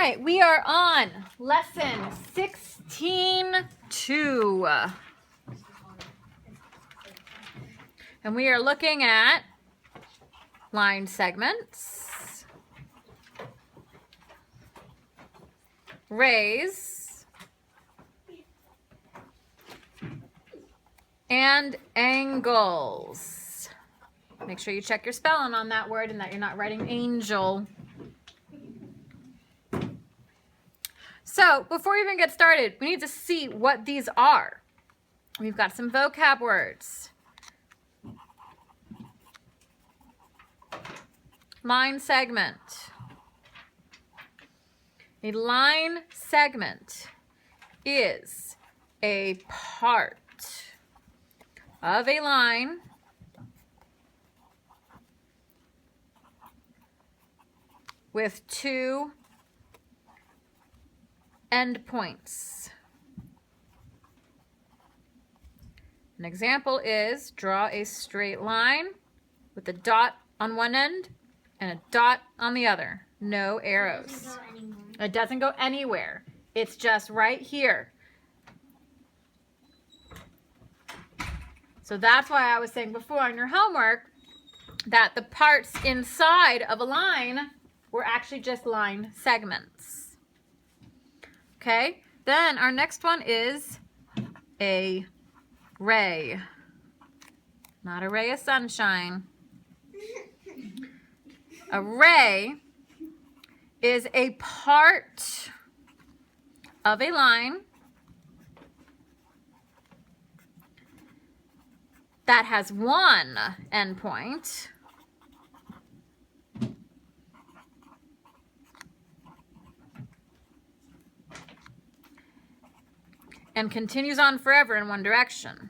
right, we are on lesson 16-2. And we are looking at line segments, rays, and angles. Make sure you check your spelling on that word and that you're not writing angel. So before we even get started, we need to see what these are. We've got some vocab words. Line segment. A line segment is a part of a line with two endpoints. An example is draw a straight line with a dot on one end and a dot on the other. No arrows. It doesn't go anywhere. It's just right here. So that's why I was saying before on your homework that the parts inside of a line were actually just line segments. Okay, then our next one is a ray. Not a ray of sunshine. A ray is a part of a line that has one endpoint and continues on forever in one direction.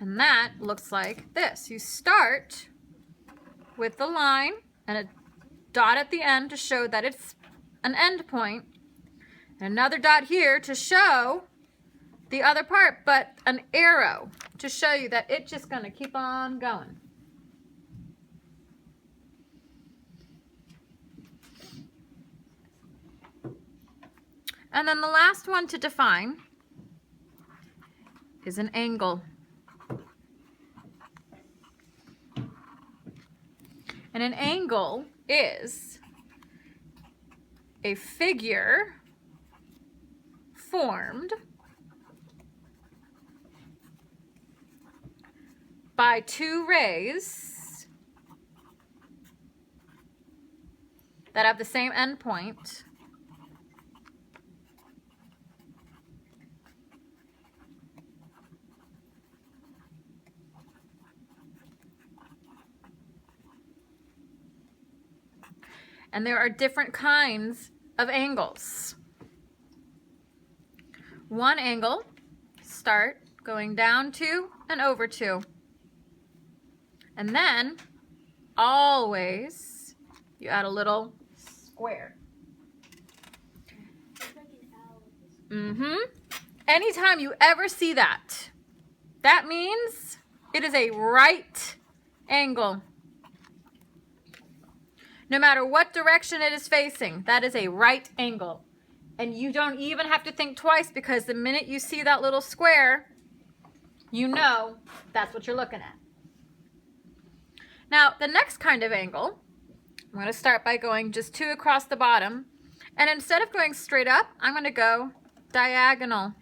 And that looks like this. You start with the line and a dot at the end to show that it's an end point, and another dot here to show the other part, but an arrow to show you that it's just going to keep on going. And then the last one to define is an angle. And an angle is a figure formed by two rays that have the same endpoint and there are different kinds of angles. One angle, start going down 2 and over 2. And then, always, you add a little square. Anytime you ever see that, that means it is a right angle. No matter what direction it is facing, that is a right angle. And you don't even have to think twice, because the minute you see that little square, you know that's what you're looking at. Now, the next kind of angle, I'm going to start by going just 2 across the bottom. And instead of going straight up, I'm going to go diagonal.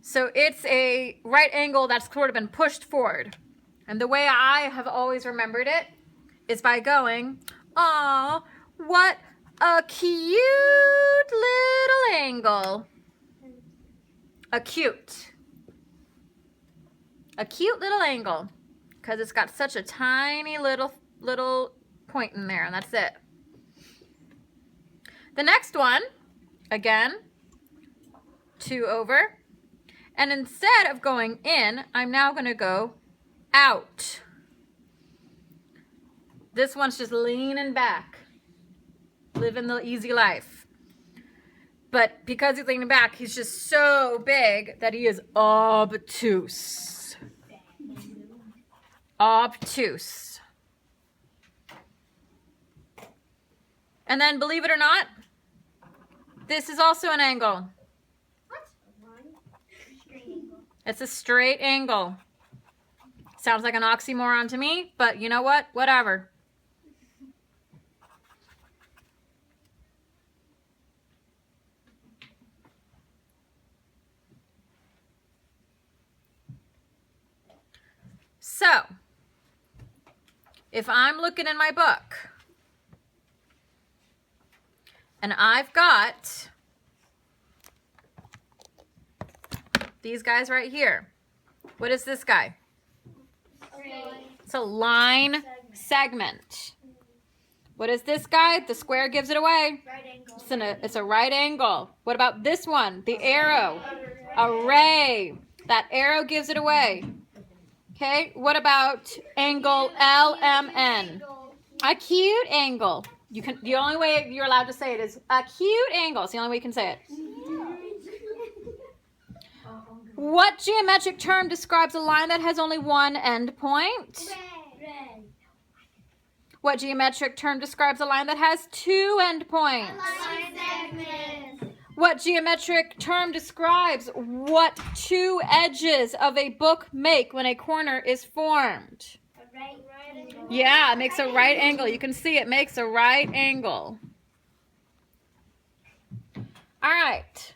So it's a right angle that's sort of been pushed forward. And the way I have always remembered it is by going, "Aw, what a cute little angle." A cute little angle, because it's got such a tiny little point in there, and that's it. The next one, again, 2 over. And instead of going in, I'm now going to go out. This one's just leaning back, living the easy life. But because he's leaning back, he's just so big that he is obtuse. Obtuse. And then, believe it or not, this is also an angle. It's a straight angle. Sounds like an oxymoron to me, but you know what? Whatever. So, if I'm looking in my book and I've got these guys right here, what is this guy? It's a line segment. What is this guy? The square gives it away. It's a right angle. What about this one? The arrow. A ray. That arrow gives it away. Okay, what about angle LMN? Acute angle. The only way you're allowed to say it is acute angle. It's the only way you can say it. What geometric term describes a line that has only one end point? What geometric term describes a line that has two end points? What geometric term describes what two edges of a book make when a corner is formed? Yeah, it makes a right angle. You can see it makes a right angle. All right.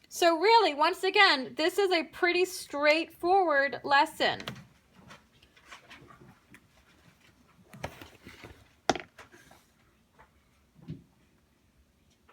So really, once again, this is a pretty straightforward lesson.